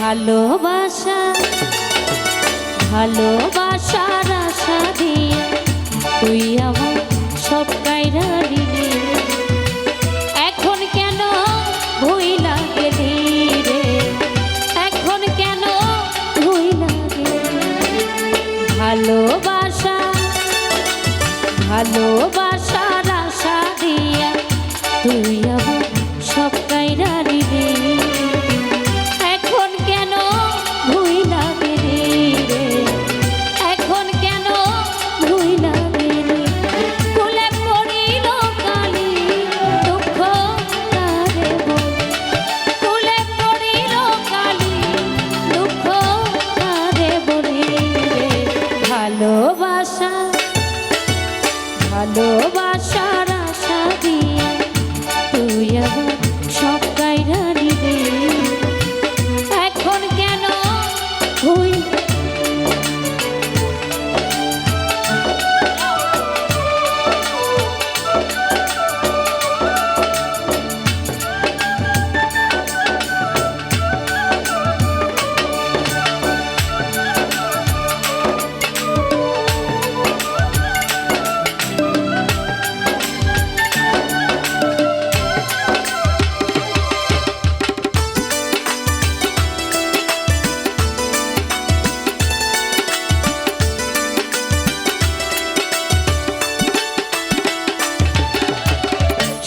ভালোবাসা ভালোবাসার আশা দিয়ে তুই আমার সব কাইরা দিলি, এখন কেন ভুইলা গেলি রে, এখন কেন ভুইলা গেলি। ভালোবাসা ভালোবাসার আশা দিয়া তুই আমার সব কাইরা দিলি, এখন কেন ভুইলা গেলি রে, এখন কেন ভুইলা গেলি। কুলে পড়িল কালি দুঃখ কারে বল, কুলে পড়িল কালি দুঃখ কারে বলি রে। ভালোবাসা ভালোবাসার আশা দিয়ে তুই আমার সব কাইরা নিবি, এখন কেন ভুই।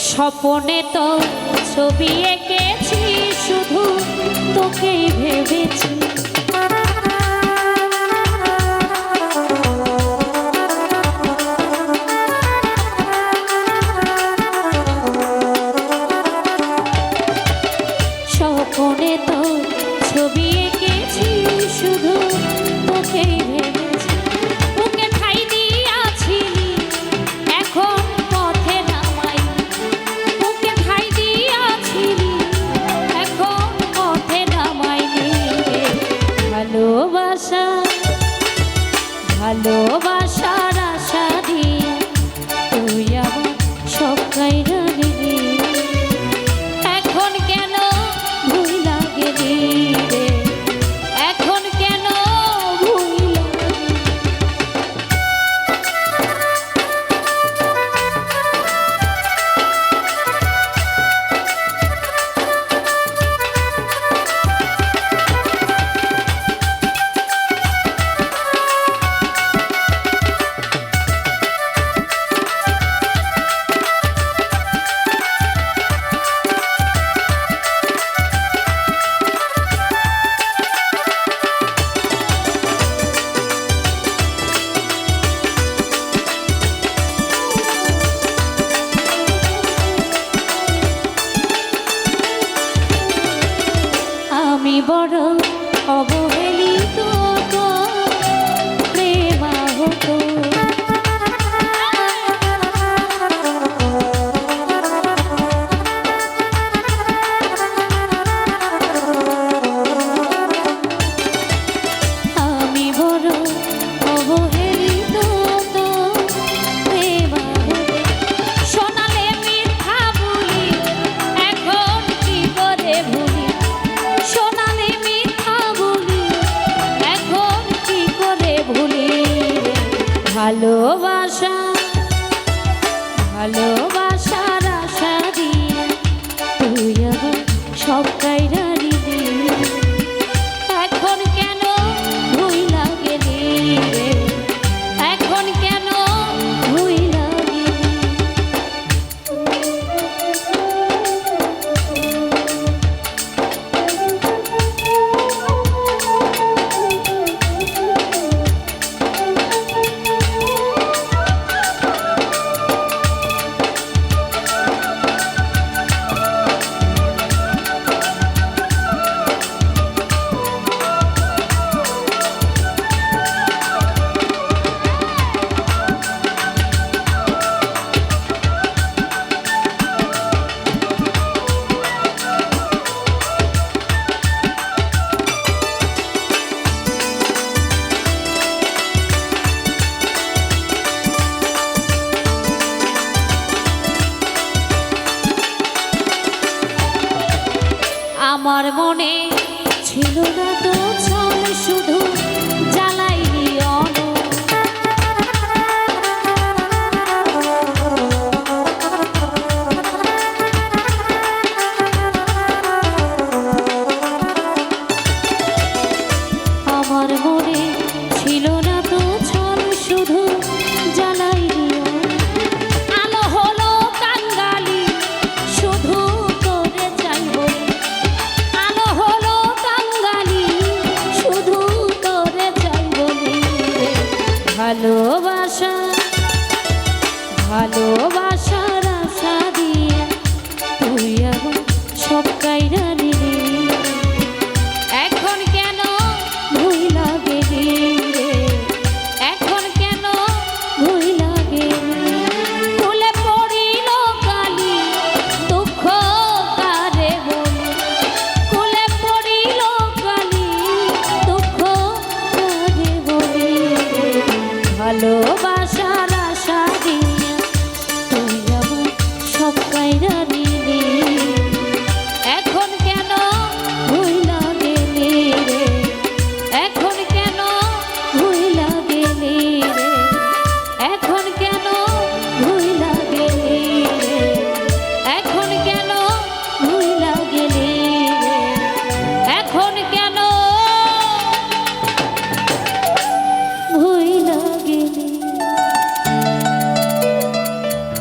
স্বপনে তো ছবি এঁকেছি, শুধু তোকেই ভেবেছি। স্বপনে তো ছবি এঁকেছি, শুধু তোকেই ভেবেছি। তোকে ঠাই দিয়াছিলি এখন পথে নামাই, তোকে ঠাই দিয়াছিলি এখন পথে নামাইনি রে। ভালোবাসা ভালোবাসার আশা দিয়ে তুই আমার সব কাইরা নিবি, এখন কেন ভুইলা গেলি রে, এখন কেন ভুইলা গেলি। আমি বড় অবহেলিত তো প্রেমাহত, আমি বড় অবহেলিত তো প্রেমাহত। শোনালে মিথ্যা বলি এখন কি করে ভুলি, শোনালে মিথ্যা বলি এখন কি করে ভুলি রে। ভালোবাসা ভালোবাসার আশা দিয়ে তুই আমার সব কাইরা নিবি, এখন কেন ভুইলা গেলি রে, এখন কেন ভুইলা গেলি। না তো ছল শুধু জ্বালাইলি অন আমার মনে ছিল না তো ছল শুধু জ্বালাইলি আলো হলো কাঙ্গালি শুধু তোরে চাইব আলো হলো কাঙ্গালি শুধু তোরে চাইব ভালোবাসা ভালো